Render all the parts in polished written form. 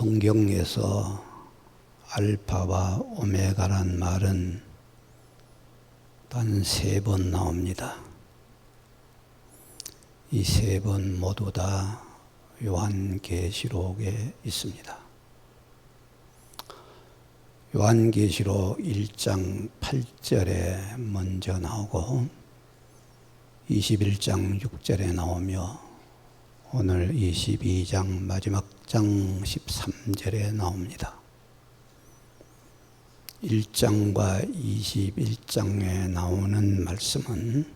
성경에서 알파와 오메가란 말은 단 3번 나옵니다. 이 3번 모두 다 요한계시록에 있습니다. 요한계시록 1장 8절에 먼저 나오고 21장 6절에 나오며 오늘 22장 마지막 장 13절에 나옵니다. 1장과 21장에 나오는 말씀은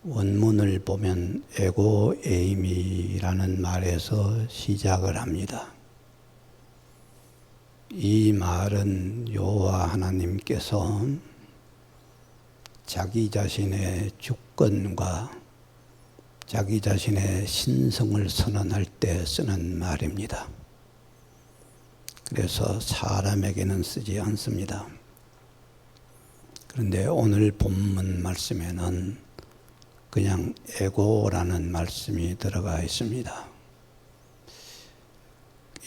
원문을 보면 에고 에이미라는 말에서 시작을 합니다. 이 말은 여호와 하나님께서 자기 자신의 주권과 자기 자신의 신성을 선언할 때 쓰는 말입니다. 그래서 사람에게는 쓰지 않습니다. 그런데 오늘 본문 말씀에는 그냥 에고라는 말씀이 들어가 있습니다.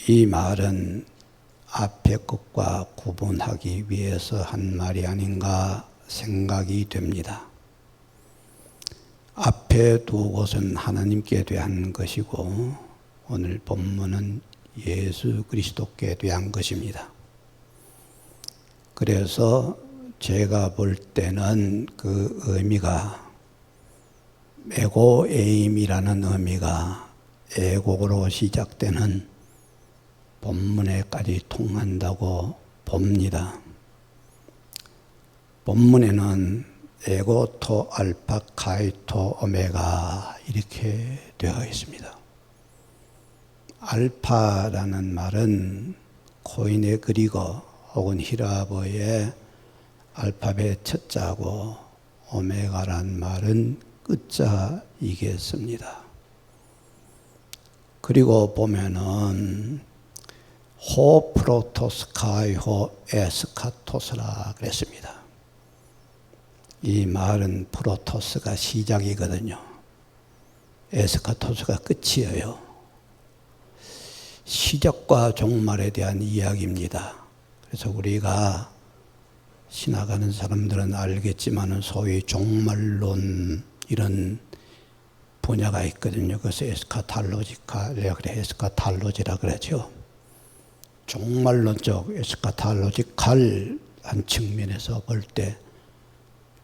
이 말은 앞의 것과 구분하기 위해서 한 말이 아닌가 생각이 됩니다. 앞에 두 곳은 하나님께 대한 것이고 오늘 본문은 예수 그리스도께 대한 것입니다. 그래서 제가 볼 때는 그 의미가 에고에임이라는 의미가 애곡으로 시작되는 본문에까지 통한다고 봅니다. 본문에는 에고, 토, 알파, 카이, 토, 오메가 이렇게 되어 있습니다. 알파라는 말은 코인의 그리거 혹은 히라보의 알파벳 첫자고 오메가란 말은 끝자이겠습니다. 그리고 보면은 호 프로토스 카이 호 에스카토스라 그랬습니다. 이 말은 프로토스가 시작이거든요. 에스카토스가 끝이에요. 시작과 종말에 대한 이야기입니다. 그래서 우리가 신학하는 사람들은 알겠지만 소위 종말론 이런 분야가 있거든요. 그래서 에스카탈로지라 그러죠. 종말론적 에스카탈로지칼한 측면에서 볼 때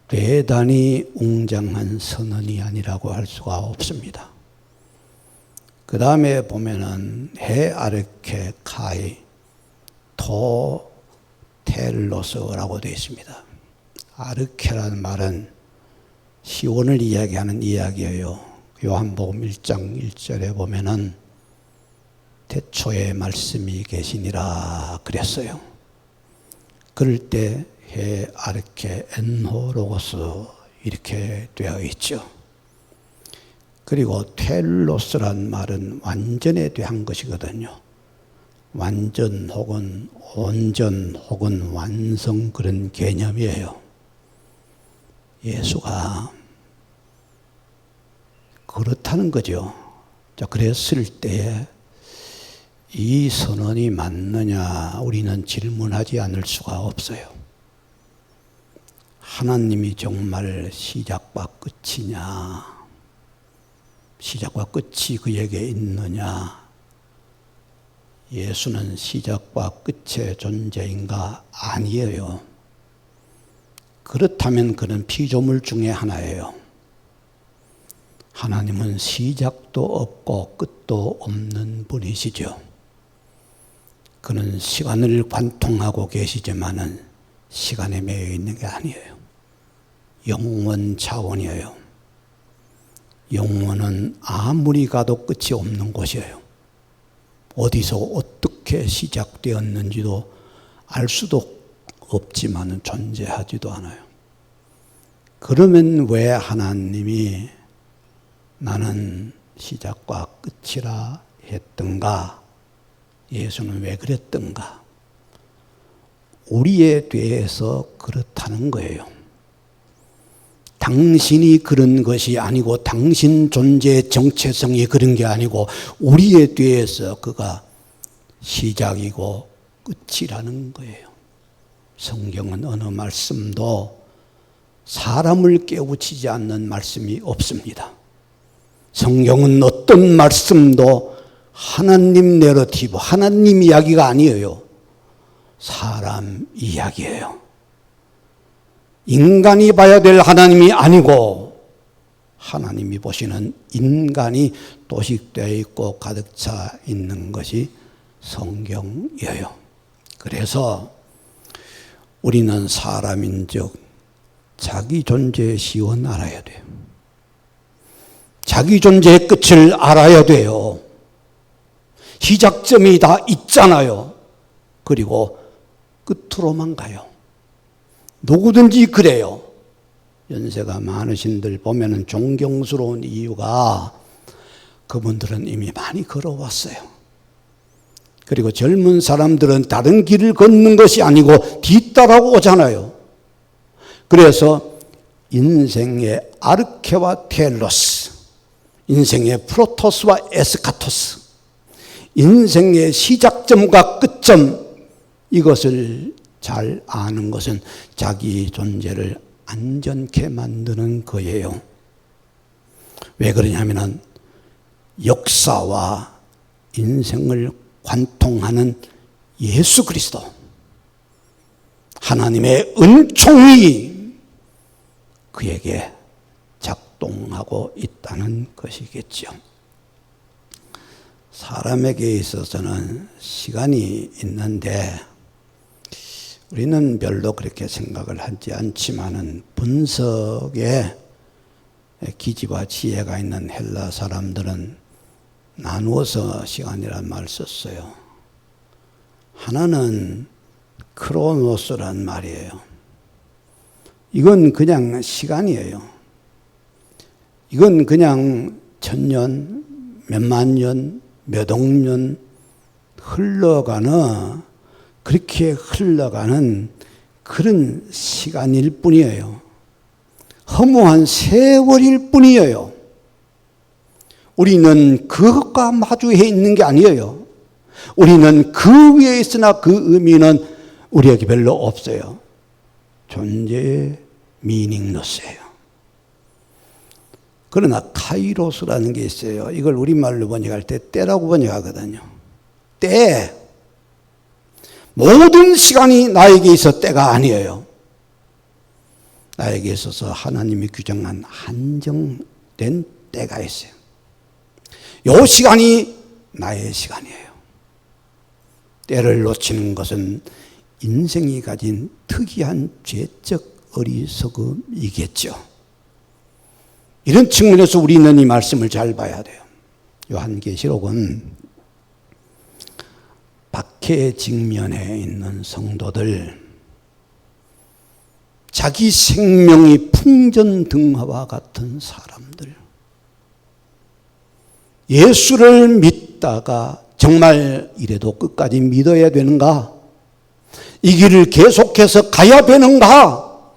대단히 웅장한 선언이 아니라고 할 수가 없습니다. 그 다음에 보면은 해 아르케 카이 토 텔로스라고 되어 있습니다. 아르케라는 말은 시온을 이야기하는 이야기예요. 요한복음 1장 1절에 보면은 태초에 말씀이 계시니라 그랬어요. 그럴 때 해 아르케 엔호 로고스 이렇게 되어 있죠. 그리고 텔로스란 말은 완전에 대한 것이거든요. 완전 혹은 온전 혹은 완성 그런 개념이에요. 예수가 그렇다는 거죠. 자, 그랬을 때에 이 선언이 맞느냐 우리는 질문하지 않을 수가 없어요. 하나님이 정말 시작과 끝이냐, 시작과 끝이 그에게 있느냐, 예수는 시작과 끝의 존재인가? 아니에요. 그렇다면 그는 피조물 중에 하나예요. 하나님은 시작도 없고 끝도 없는 분이시죠. 그는 시간을 관통하고 계시지만은 시간에 매여 있는 게 아니에요. 영원 차원이에요. 영원은 아무리 가도 끝이 없는 곳이에요. 어디서 어떻게 시작되었는지도 알 수도 없지만 존재하지도 않아요. 그러면 왜 하나님이 나는 시작과 끝이라 했던가? 예수는 왜 그랬던가? 우리에 대해서 그렇다는 거예요. 당신이 그런 것이 아니고 당신 존재의 정체성이 그런 게 아니고 우리에 대해서 그가 시작이고 끝이라는 거예요. 성경은 어느 말씀도 사람을 깨우치지 않는 말씀이 없습니다. 성경은 어떤 말씀도 하나님 내러티브, 하나님 이야기가 아니에요. 사람 이야기예요. 인간이 봐야 될 하나님이 아니고 하나님이 보시는 인간이 도식되어 있고 가득 차 있는 것이 성경이에요. 그래서 우리는 사람인즉 자기 존재의 시원 알아야 돼요. 자기 존재의 끝을 알아야 돼요. 시작점이 다 있잖아요. 그리고 끝으로만 가요. 누구든지 그래요. 연세가 많으신들 보면은 존경스러운 이유가 그분들은 이미 많이 걸어왔어요. 그리고 젊은 사람들은 다른 길을 걷는 것이 아니고 뒤따라오잖아요. 그래서 인생의 아르케와 텔로스, 인생의 프로토스와 에스카토스, 인생의 시작점과 끝점, 이것을 잘 아는 것은 자기 존재를 안전케 만드는 거예요. 왜 그러냐면은 역사와 인생을 관통하는 예수 그리스도, 하나님의 은총이 그에게 작동하고 있다는 것이겠죠. 사람에게 있어서는 시간이 있는데 우리는 별로 그렇게 생각을 하지 않지만은 분석에 기지와 지혜가 있는 헬라 사람들은 나누어서 시간이란 말을 썼어요. 하나는 크로노스란 말이에요. 이건 그냥 시간이에요. 이건 그냥 1000년, 몇만 년, 몇억 년 그렇게 흘러가는 그런 시간일 뿐이에요. 허무한 세월일 뿐이에요. 우리는 그것과 마주해 있는 게 아니에요. 우리는 그 위에 있으나 그 의미는 우리에게 별로 없어요. 존재의 미닝러스예요. 그러나 카이로스라는 게 있어요. 이걸 우리말로 번역할 때 때라고 번역하거든요. 때. 모든 시간이 나에게 있어 때가 아니에요. 나에게 있어서 하나님이 규정한 한정된 때가 있어요. 이 시간이 나의 시간이에요. 때를 놓치는 것은 인생이 가진 특이한 죄적 어리석음이겠죠. 이런 측면에서 우리는 이 말씀을 잘 봐야 돼요. 요한계시록은 박해 직면에 있는 성도들, 자기 생명이 풍전등화와 같은 사람들, 예수를 믿다가 정말 이래도 끝까지 믿어야 되는가? 이 길을 계속해서 가야 되는가?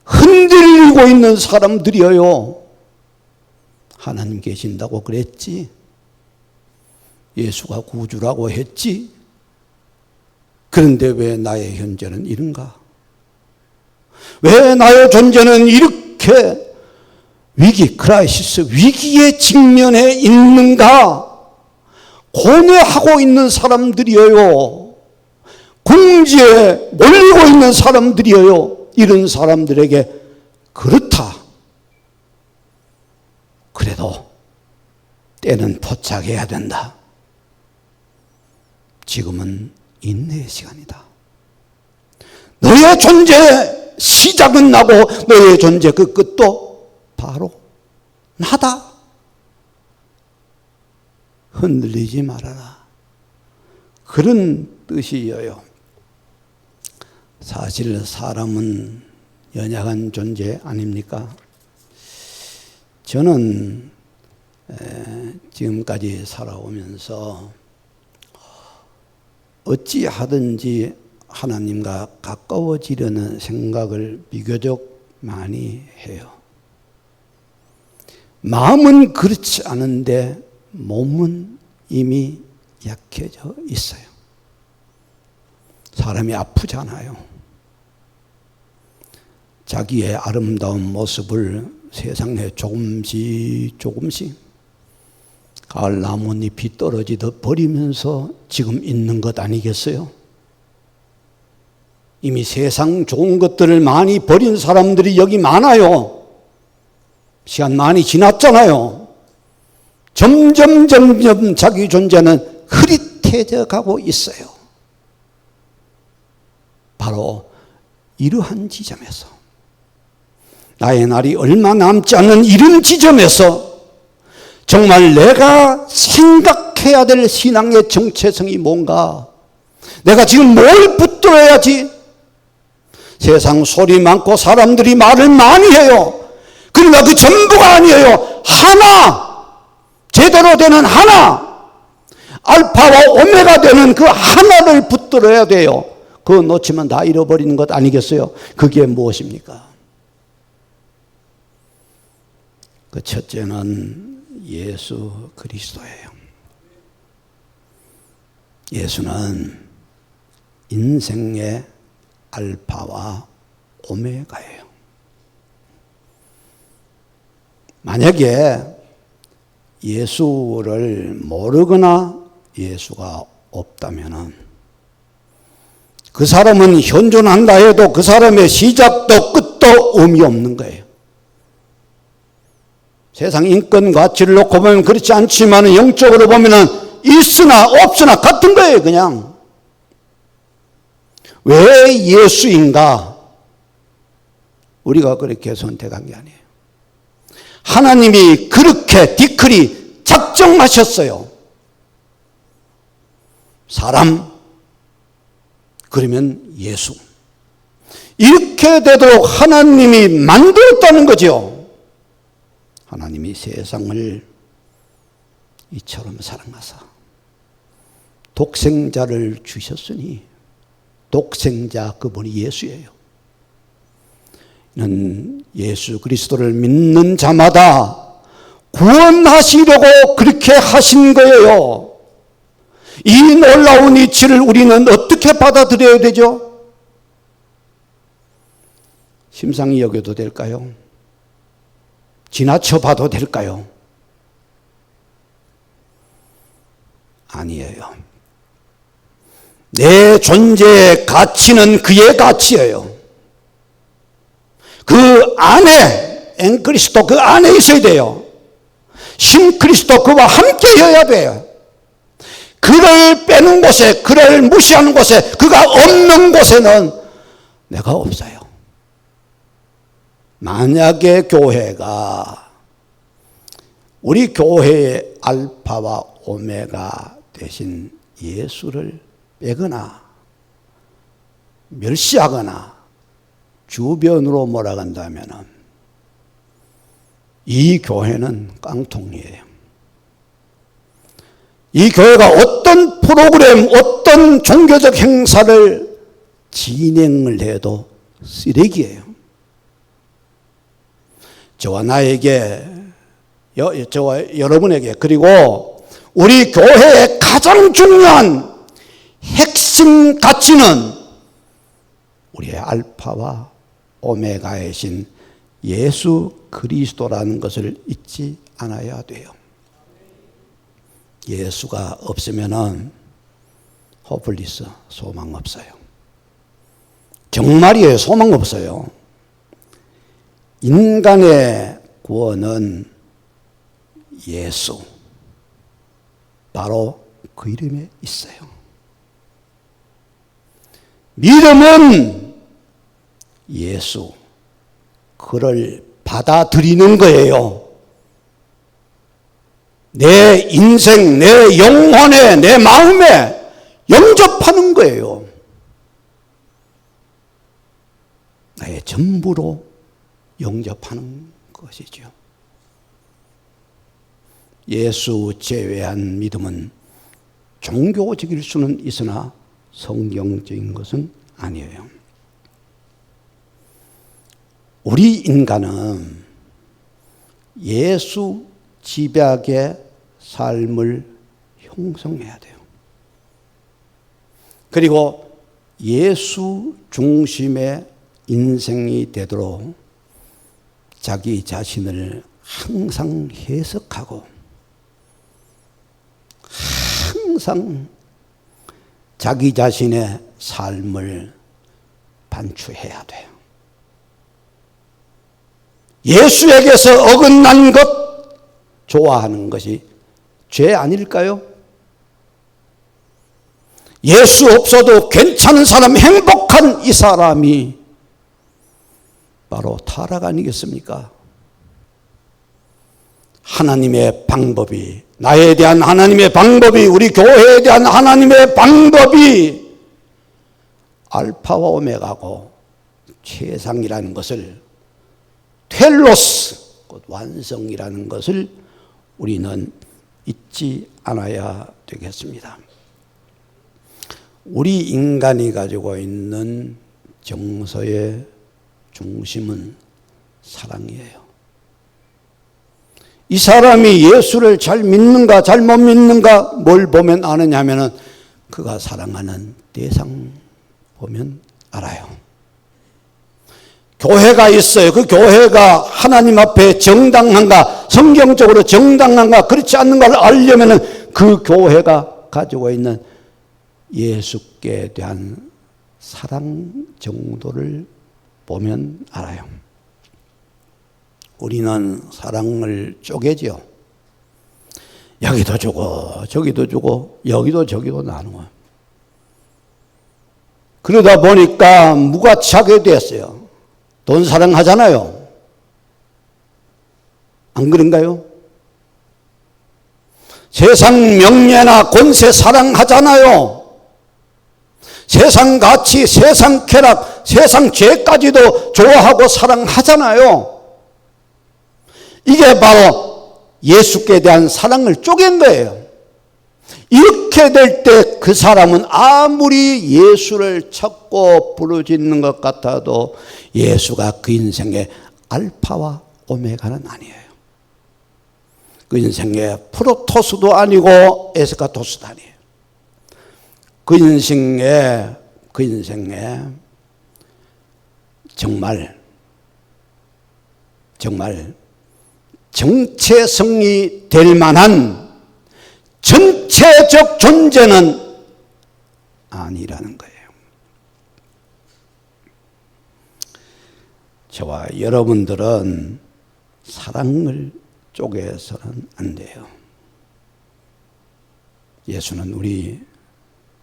흔들리고 있는 사람들이에요. 하나님 계신다고 그랬지. 예수가 구주라고 했지. 그런데 왜 나의 현재는 이런가? 왜 나의 존재는 이렇게 크라이시스, 위기에 직면해 있는가? 고뇌하고 있는 사람들이에요. 궁지에 몰리고 있는 사람들이에요. 이런 사람들에게 그렇다. 그래도 때는 포착해야 된다. 지금은 인내의 시간이다. 너의 존재 시작은 나고 너의 존재 그 끝도 바로 나다. 흔들리지 말아라. 그런 뜻이에요. 사실 사람은 연약한 존재 아닙니까? 저는 지금까지 살아오면서 어찌하든지 하나님과 가까워지려는 생각을 비교적 많이 해요. 마음은 그렇지 않은데 몸은 이미 약해져 있어요. 사람이 아프잖아요. 자기의 아름다운 모습을 세상에 조금씩 가을 나뭇잎이 떨어지듯 버리면서 지금 있는 것 아니겠어요? 이미 세상 좋은 것들을 많이 버린 사람들이 여기 많아요. 시간 많이 지났잖아요. 점점 자기 존재는 흐릿해져 가고 있어요. 바로 이러한 지점에서, 나의 날이 얼마 남지 않는 이런 지점에서 정말 내가 생각해야 될 신앙의 정체성이 뭔가, 내가 지금 뭘 붙들어야지. 세상 소리 많고 사람들이 말을 많이 해요. 그러나 그 전부가 아니에요. 하나, 제대로 되는 하나, 알파와 오메가 되는 그 하나를 붙들어야 돼요. 그거 놓치면 다 잃어버리는 것 아니겠어요? 그게 무엇입니까? 그 첫째는 예수 그리스도예요. 예수는 인생의 알파와 오메가예요. 만약에 예수를 모르거나 예수가 없다면 그 사람은 현존한다 해도 그 사람의 시작도 끝도 의미 없는 거예요. 세상 인권 가치를 놓고 보면 그렇지 않지만 영적으로 보면 있으나 없으나 같은 거예요. 그냥 왜 예수인가? 우리가 그렇게 선택한 게 아니에요. 하나님이 그렇게 디크리 작정하셨어요. 사람, 그러면 예수. 이렇게 되도록 하나님이 만들었다는 거죠. 하나님이 세상을 이처럼 사랑하사 독생자를 주셨으니, 독생자 그분이 예수예요. 이는 예수 그리스도를 믿는 자마다 구원하시려고 그렇게 하신 거예요. 이 놀라운 이치를 우리는 어떻게 받아들여야 되죠? 심상히 여겨도 될까요? 지나쳐 봐도 될까요? 아니에요. 내 존재의 가치는 그의 가치예요. 그 안에, 엔그리스도 그 안에 있어야 돼요. 신그리스도 그와 함께여야 돼요. 그를 빼는 곳에, 그를 무시하는 곳에, 그가 없는 곳에는 내가 없어요. 만약에 교회가 우리 교회의 알파와 오메가 대신 예수를 빼거나 멸시하거나 주변으로 몰아간다면 이 교회는 깡통이에요. 이 교회가 어떤 프로그램, 어떤 종교적 행사를 진행을 해도 쓰레기예요. 저와 나에게, 저와 여러분에게, 그리고 우리 교회의 가장 중요한 핵심 가치는 우리의 알파와 오메가이신 예수 그리스도라는 것을 잊지 않아야 돼요. 예수가 없으면은 호플리스, 소망 없어요. 정말이에요. 소망 없어요. 인간의 구원은 예수, 바로 그 이름에 있어요. 믿음은 예수, 그를 받아들이는 거예요. 내 인생, 내 영혼에, 내 마음에 영접하는 거예요. 나의 전부로 영접하는 것이죠. 예수 제외한 믿음은 종교적일 수는 있으나 성경적인 것은 아니에요. 우리 인간은 예수 집약의 삶을 형성해야 돼요. 그리고 예수 중심의 인생이 되도록 자기 자신을 항상 해석하고 항상 자기 자신의 삶을 반추해야 돼요. 예수에게서 어긋난 것 좋아하는 것이 죄 아닐까요? 예수 없어도 괜찮은 사람, 행복한 이 사람이 바로 타락 아니겠습니까? 하나님의 방법이, 나에 대한 하나님의 방법이, 우리 교회에 대한 하나님의 방법이 알파와 오메가고 최상이라는 것을, 텔로스, 곧 완성이라는 것을 우리는 잊지 않아야 되겠습니다. 우리 인간이 가지고 있는 정서의 중심은 사랑이에요. 이 사람이 예수를 잘 믿는가 잘 못 믿는가 뭘 보면 아느냐 하면은 그가 사랑하는 대상 보면 알아요. 교회가 있어요. 그 교회가 하나님 앞에 정당한가, 성경적으로 정당한가, 그렇지 않는가를 알려면은 그 교회가 가지고 있는 예수께 대한 사랑 정도를 보면 알아요. 우리는 사랑을 쪼개지요. 여기도 주고 저기도 주고 여기도 저기도 나누어요. 그러다 보니까 무가치하게 됐어요. 돈 사랑하잖아요. 안 그런가요? 세상 명예나 권세 사랑하잖아요. 세상 가치, 세상 쾌락, 세상 죄까지도 좋아하고 사랑하잖아요. 이게 바로 예수께 대한 사랑을 쪼갠 거예요. 이렇게 될 때 그 사람은 아무리 예수를 찾고 부르짖는 것 같아도 예수가 그 인생의 알파와 오메가는 아니에요. 그 인생의 프로토스도 아니고 에스카토스도 아니에요. 그 인생에 정말 정체성이 될 만한 전체적 존재는 아니라는 거예요. 저와 여러분들은 사랑을 쪼개서는 안 돼요. 예수는 우리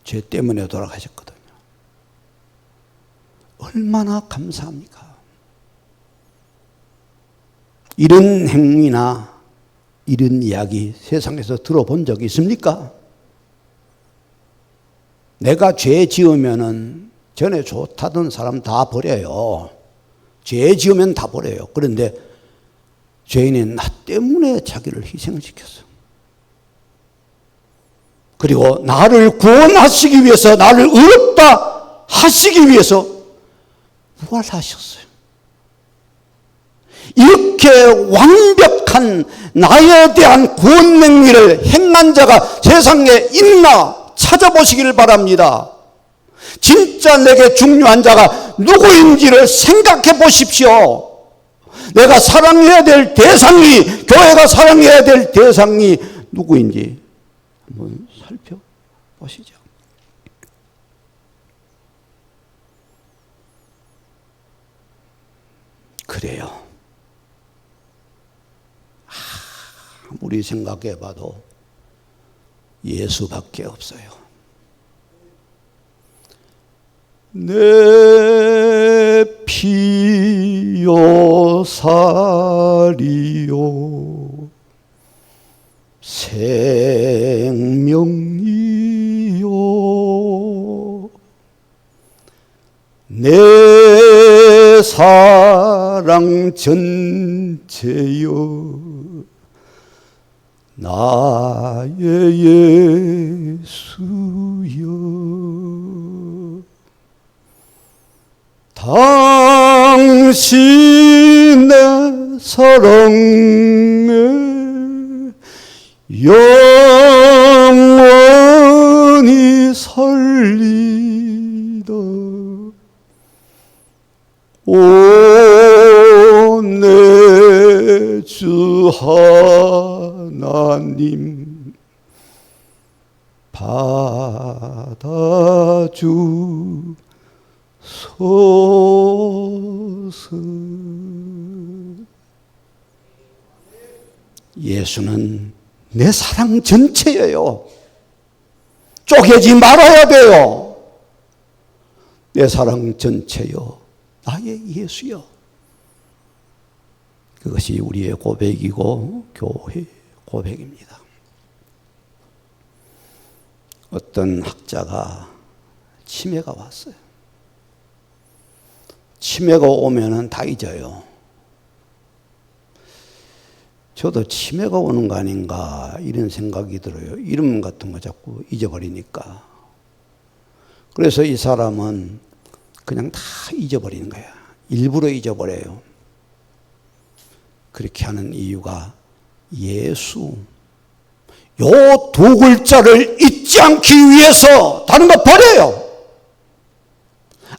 죄 때문에 돌아가셨거든요. 얼마나 감사합니까? 이런 행위나 이런 이야기 세상에서 들어본 적이 있습니까? 내가 죄 지으면은 전에 좋다던 사람 다 버려요. 죄 지으면 다 버려요. 그런데 죄인이 나 때문에 자기를 희생시켰어. 그리고 나를 구원하시기 위해서, 나를 의롭다 하시기 위해서 부활하셨어요. 이렇게 완벽한 나에 대한 구원 행위를 행한 자가 세상에 있나 찾아보시기를 바랍니다. 진짜 내게 중요한 자가 누구인지를 생각해 보십시오. 내가 사랑해야 될 대상이, 교회가 사랑해야 될 대상이 누구인지 한번 살펴보시죠. 그래요. 아무리 생각해 봐도 예수밖에 없어요. 내 피요 살이요 생명이요 내 사랑 전체요 나의 예수여 당신의 사랑에 영원히 살리 오 내 주 하나님 받아주소서. 예수는 내 사랑 전체예요. 쪼개지 말아야 돼요. 내 사랑 전체요, 나의 예수요. 그것이 우리의 고백이고 교회의 고백입니다. 어떤 학자가 치매가 왔어요. 치매가 오면은 다 잊어요. 저도 치매가 오는 거 아닌가 이런 생각이 들어요. 이름 같은 거 자꾸 잊어버리니까. 그래서 이 사람은 그냥 다 잊어버리는 거야. 일부러 잊어버려요. 그렇게 하는 이유가 예수, 요 두 글자를 잊지 않기 위해서 다른 거 버려요.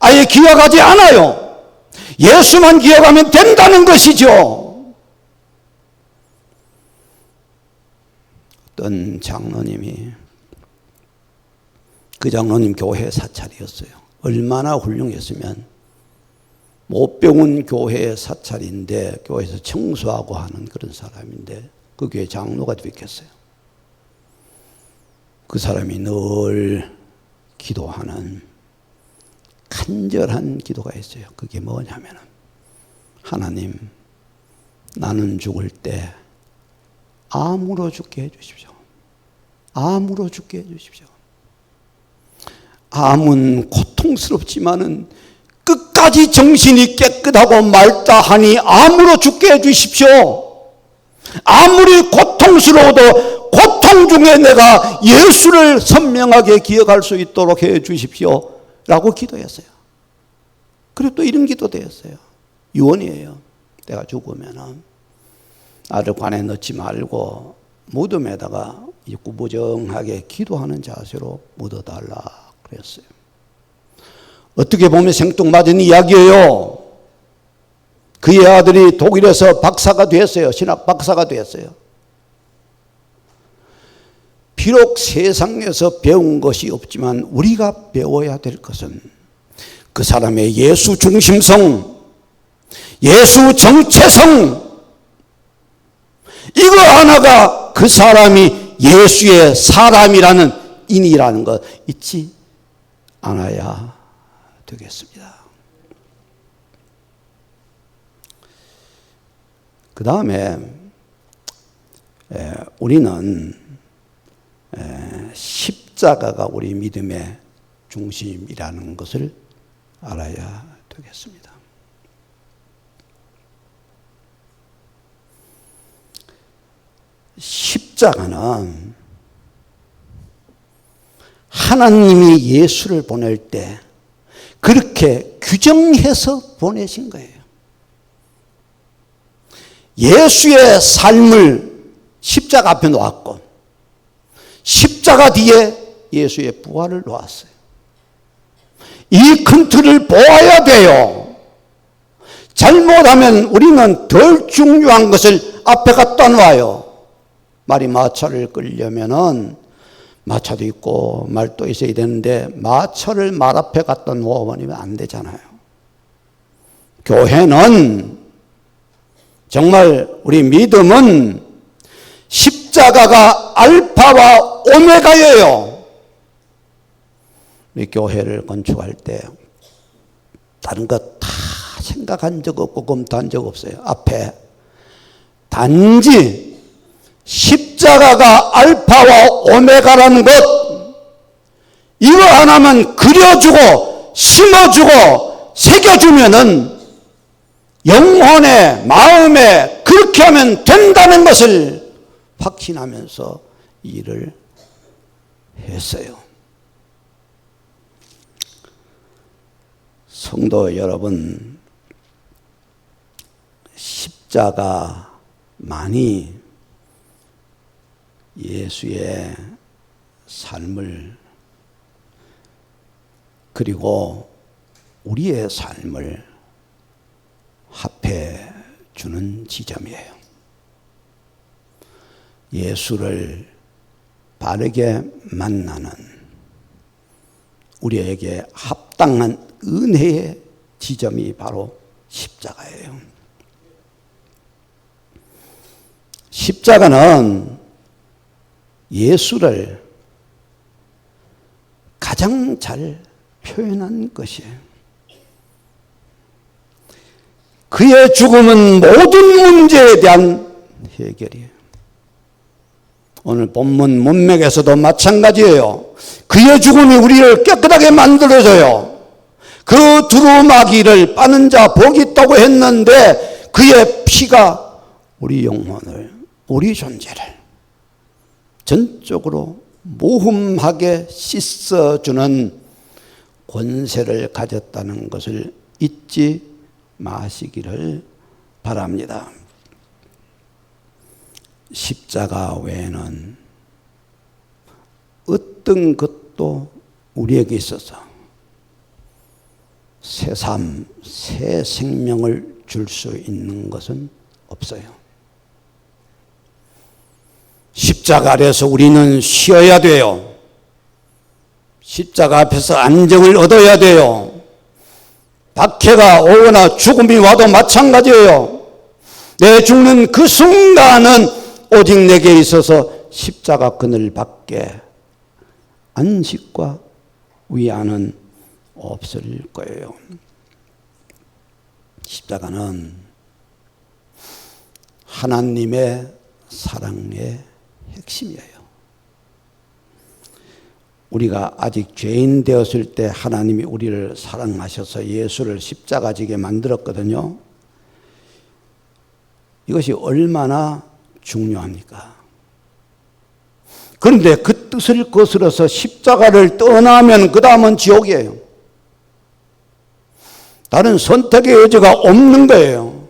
아예 기억하지 않아요. 예수만 기억하면 된다는 것이죠. 어떤 장로님이, 그 장로님 교회 사찰이었어요. 얼마나 훌륭했으면, 못 배운 교회 사찰인데 교회에서 청소하고 하는 그런 사람인데 그 교회 장로가 됐겠어요. 그 사람이 늘 기도하는 간절한 기도가 있어요. 그게 뭐냐면, 하나님, 나는 죽을 때 아물어 죽게 해주십시오. 아물어 죽게 해주십시오. 암은 고통스럽지만은 끝까지 정신이 깨끗하고 맑다 하니 아물어 죽게 해주십시오. 아무리 고통스러워도 고통 중에 내가 예수를 선명하게 기억할 수 있도록 해 주십시오 라고 기도했어요. 그리고 또 이런 기도도 했어요. 유언이에요. 내가 죽으면 나를 관에 넣지 말고 무덤에다가 구부정하게 기도하는 자세로 묻어달라 그랬어요. 어떻게 보면 생뚱맞은 이야기예요. 그의 아들이 독일에서 박사가 됐어요. 신학 박사가 됐어요. 비록 세상에서 배운 것이 없지만 우리가 배워야 될 것은 그 사람의 예수 중심성, 예수 정체성, 이거 하나가 그 사람이 예수의 사람이라는 인이라는 것 잊지 않아야 되겠습니다. 그 다음에 우리는 십자가가 우리 믿음의 중심이라는 것을 알아야 되겠습니다. 십자가는 하나님이 예수를 보낼 때 그렇게 규정해서 보내신 거예요. 예수의 삶을 십자가 앞에 놓았고 십자가 뒤에 예수의 부활을 놓았어요. 이 큰 틀을 보아야 돼요. 잘못하면 우리는 덜 중요한 것을 앞에 갖다 놔요. 말이 마차를 끌려면은 마차도 있고 말도 있어야 되는데 마차를 말 앞에 갖다 놓아버리면 안 되잖아요. 교회는 정말 우리 믿음은 십자가가 알파와 오메가예요. 우리 교회를 건축할 때 다른 것 다 생각한 적 없고 검토한 적 없어요. 앞에 단지 십자가가 알파와 오메가라는 것, 이거 하나만 그려주고 심어주고 새겨주면은 영혼에 마음에 그렇게 하면 된다는 것을 확신하면서 일을 했어요. 성도 여러분, 십자가만이 예수의 삶을 그리고 우리의 삶을 대답해 주는 지점이에요. 예수를 바르게 만나는 우리에게 합당한 은혜의 지점이 바로 십자가예요. 십자가는 예수를 가장 잘 표현한 것이에요. 그의 죽음은 모든 문제에 대한 해결이에요. 오늘 본문 문맥에서도 마찬가지예요. 그의 죽음이 우리를 깨끗하게 만들어줘요. 그 두루마기를 빠는 자 복이 있다고 했는데 그의 피가 우리 영혼을, 우리 존재를 전적으로 무흠하게 씻어주는 권세를 가졌다는 것을 잊지 마시기를 바랍니다. 십자가 외에는 어떤 것도 우리에게 있어서 새 삶, 새 생명을 줄 수 있는 것은 없어요. 십자가 아래서 우리는 쉬어야 돼요. 십자가 앞에서 안정을 얻어야 돼요. 박해가 오거나 죽음이 와도 마찬가지예요. 내 죽는 그 순간은 오직 내게 있어서 십자가 그늘 밖에 안식과 위안은 없을 거예요. 십자가는 하나님의 사랑의 핵심이에요. 우리가 아직 죄인 되었을 때 하나님이 우리를 사랑하셔서 예수를 십자가지게 만들었거든요. 이것이 얼마나 중요합니까? 그런데 그 뜻을 거스러서 십자가를 떠나면 그 다음은 지옥이에요. 다른 선택의 여지가 없는 거예요.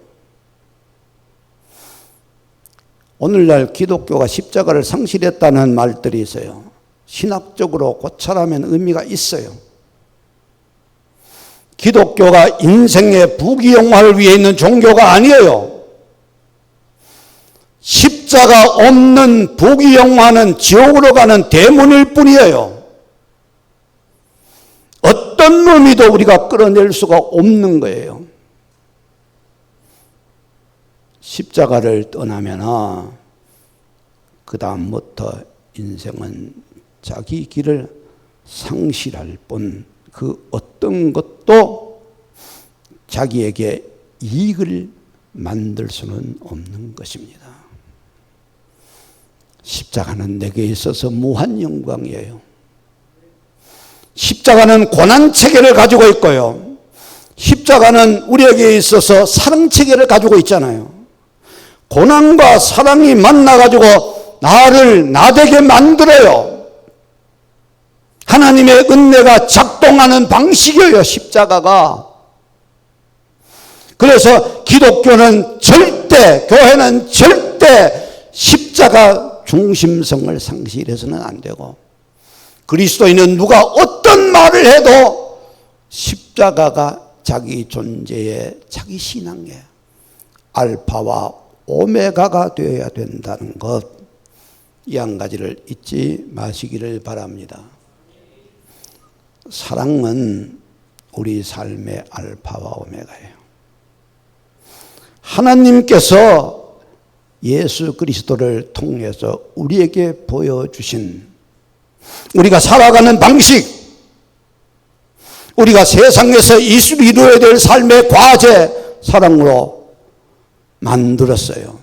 오늘날 기독교가 십자가를 상실했다는 말들이 있어요. 신학적으로 고찰하면 의미가 있어요. 기독교가 인생의 부귀영화를 위해 있는 종교가 아니에요. 십자가 없는 부귀영화는 지옥으로 가는 대문일 뿐이에요. 어떤 놈이도 우리가 끌어낼 수가 없는 거예요. 십자가를 떠나면 그 다음부터 인생은 자기 길을 상실할 뿐 그 어떤 것도 자기에게 이익을 만들 수는 없는 것입니다. 십자가는 내게 있어서 무한 영광이에요. 십자가는 고난체계를 가지고 있고요. 십자가는 우리에게 있어서 사랑체계를 가지고 있잖아요. 고난과 사랑이 만나가지고 나를 나되게 만들어요. 하나님의 은혜가 작동하는 방식이에요, 십자가가. 그래서 기독교는 절대, 교회는 절대 십자가 중심성을 상실해서는 안 되고, 그리스도인은 누가 어떤 말을 해도 십자가가 자기 존재의, 자기 신앙의 알파와 오메가가 되어야 된다는 것, 이 한 가지를 잊지 마시기를 바랍니다. 사랑은 우리 삶의 알파와 오메가예요. 하나님께서 예수 그리스도를 통해서 우리에게 보여주신 우리가 살아가는 방식, 우리가 세상에서 이루어야 될 삶의 과제, 사랑으로 만들었어요.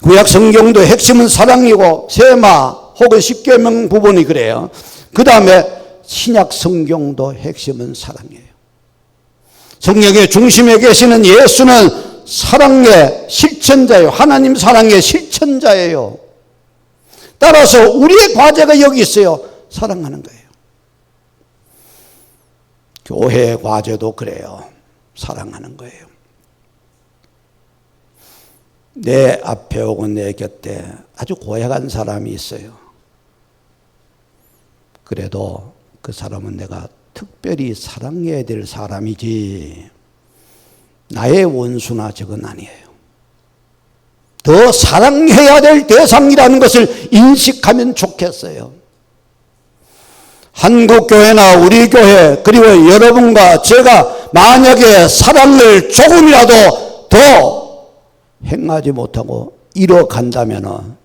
구약 성경도 핵심은 사랑이고 세마 혹은 십계명 부분이 그래요. 그 다음에 신약 성경도 핵심은 사랑이에요. 성경의 중심에 계시는 예수는 사랑의 실천자예요. 하나님 사랑의 실천자예요. 따라서 우리의 과제가 여기 있어요. 사랑하는 거예요. 교회의 과제도 그래요. 사랑하는 거예요. 내 앞에 오고 내 곁에 아주 고약한 사람이 있어요. 그래도 그 사람은 내가 특별히 사랑해야 될 사람이지, 나의 원수나 적은 아니에요. 더 사랑해야 될 대상이라는 것을 인식하면 좋겠어요. 한국교회나 우리 교회 그리고 여러분과 제가 만약에 사랑을 조금이라도 더 행하지 못하고 잃어간다면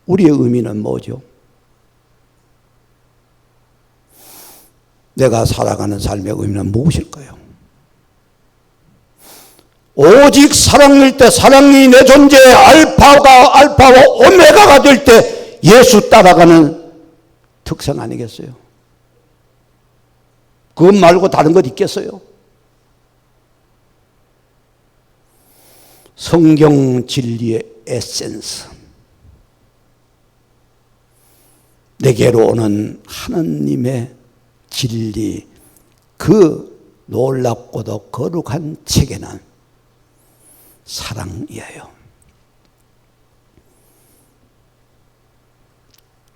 우리의 의미는 뭐죠? 내가 살아가는 삶의 의미는 무엇일까요? 오직 사랑일 때 사랑이 내 존재의 알파와 오메가가 될 때 예수 따라가는 특성 아니겠어요? 그것 말고 다른 것 있겠어요? 성경 진리의 에센스, 내게로 오는 하나님의 진리, 그 놀랍고도 거룩한 책에는 사랑이에요.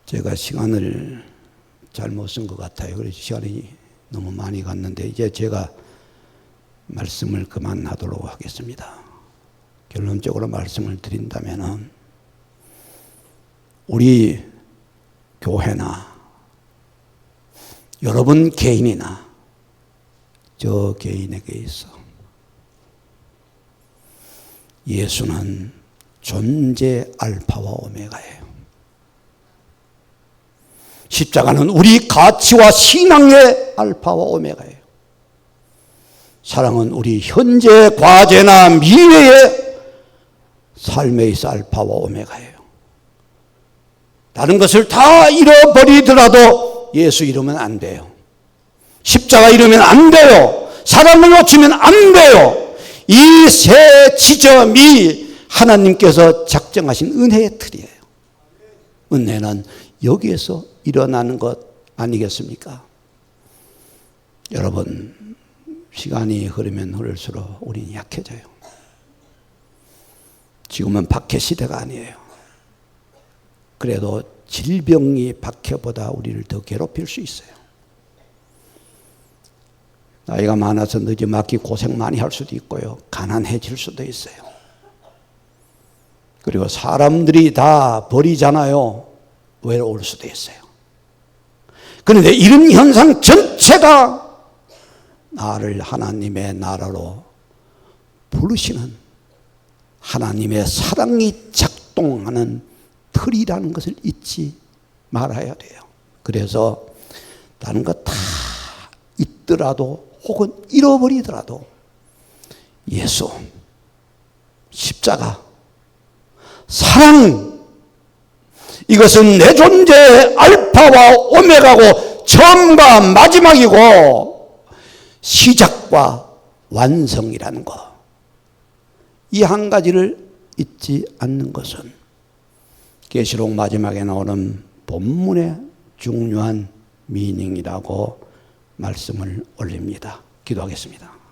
제가 시간을 잘못 쓴 것 같아요. 그래서 시간이 너무 많이 갔는데 이제 제가 말씀을 그만하도록 하겠습니다. 결론적으로 말씀을 드린다면 우리 교회나 여러분 개인이나 저 개인에게 있어 예수는 존재 알파와 오메가예요. 십자가는 우리 가치와 신앙의 알파와 오메가예요. 사랑은 우리 현재 과제나 미래의 삶에 있어 알파와 오메가예요. 다른 것을 다 잃어버리더라도 예수 잃으면 안 돼요. 십자가 잃으면 안 돼요. 사랑을 놓치면 안 돼요. 이 세 지점이 하나님께서 작정하신 은혜의 틀이에요. 은혜는 여기에서 일어나는 것 아니겠습니까? 여러분, 시간이 흐르면 흐를수록 우리는 약해져요. 지금은 박해 시대가 아니에요. 그래도 질병이 박해보다 우리를 더 괴롭힐 수 있어요. 나이가 많아서 늦지막히 고생 많이 할 수도 있고요. 가난해질 수도 있어요. 그리고 사람들이 다 버리잖아요. 외로울 수도 있어요. 그런데 이런 현상 전체가 나를 하나님의 나라로 부르시는 하나님의 사랑이 작동하는 틀이라는 것을 잊지 말아야 돼요. 그래서 다른 거 다 있더라도 혹은 잃어버리더라도 예수, 십자가, 사랑, 이것은 내 존재의 알파와 오메가고 처음과 마지막이고 시작과 완성이라는 것. 이 한 가지를 잊지 않는 것은 계시록 마지막에 나오는 본문의 중요한 미닝이라고 말씀을 올립니다. 기도하겠습니다.